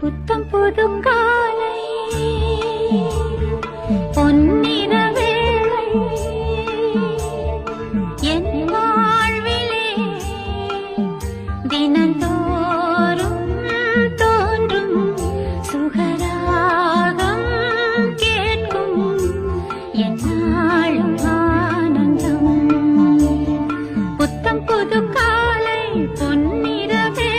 புத்தம் புது காலை பொன்னிற வேளை என் வாழ்விலே தினந்தோறும் தோன்றும் சுகராகம் கேட்கும் என் நாளும் ஆனந்தம். புத்தம் புது காலை பொன்னிற வேளை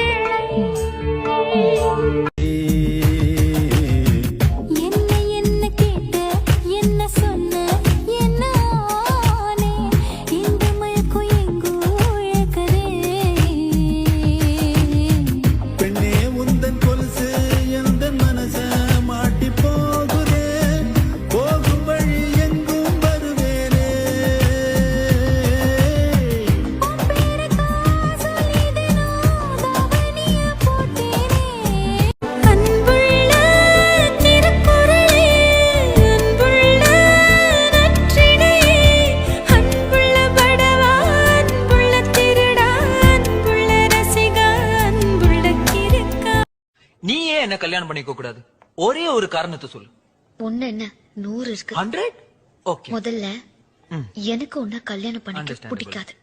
நீ ஏன் என்ன கல்யாணம் பண்ணிக்க கூடாது? ஒரே ஒரு காரணத்தை சொல்லு. ஒண்ணு என்ன 100 இருக்கு. 100? ஓகே. முதல்ல எனக்கு உன்னை கல்யாணம் பண்ணிக்க பிடிக்காது.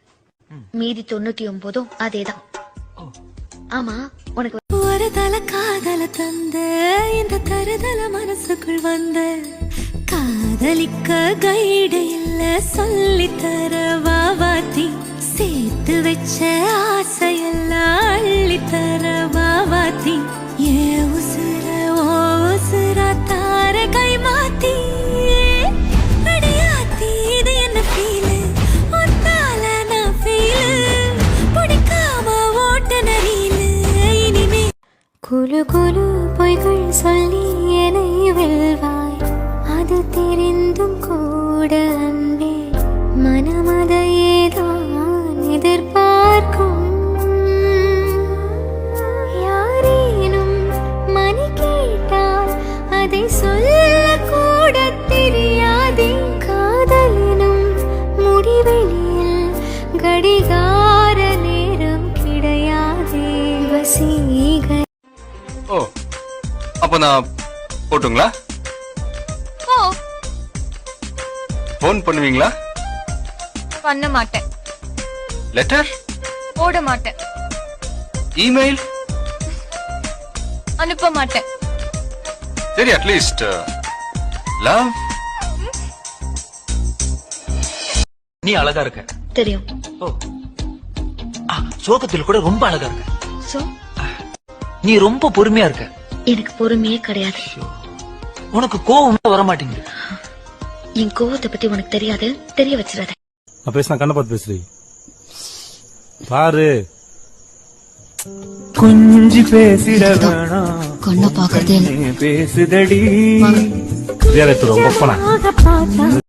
மீதி 99 அதேதான். ஆமா, உனக்கு ஒரு தல காதல தந்த இந்த தருதல மனசுக்குள் வந்த காதலிக்க கைடு இல்ல சொல்லித்தர வாவாத்தி சேர்த்து வச்ச ஆசையெல்லாம் அள்ளித்தர வாவாத்தி ஏ உசுர ஓ உசுர தார கை மாத்தி அடியாத்தி இது என்ன ஃபீலு ஒத்தால நான் ஃபீலு பிடிக்காம ஓட்ட நரீலு இனிமே குலு குலு பொய்கள் சொல்லி என்னை வெல்வாய் அது தெரிந்தும் கூட அன்பே மனமதையேதான் எதிர்பார்க்கும் அதை சொல்ல கூட தெரியாதே காதலினும் முடிவெளியில் கடிகார நேரம் கிடையாதே வசீக. ஓ, அப்ப நான் போட்டுங்களா? போன் பண்ணுவீங்களா? பண்ண மாட்டேன். லெட்டர் போட மாட்டேன். இமெயில் அனுப்ப மாட்டேன். சரி, அட்லீஸ்ட் லவ். நீ அழகா இருக்க. தெரியும். ஓ, சோகத்தில் கூட ரொம்ப அழகா இருக்க. சோ நீ ரொம்ப பொறுமையா இருக்க. எனக்கு பொறுமையே கிடையாது. உனக்கு கோவம் வர மாட்டேங்குது. என் கோவத்தை பத்தி உனக்கு தெரியாது, தெரிய வச்சிடாத. நான் பேசினா கண்ண பார்த்து பேசுறீ பாரு. கொஞ்சி பேசிட வேணாம், கண்ண பாக்குறது பேசுதடி. ரொம்ப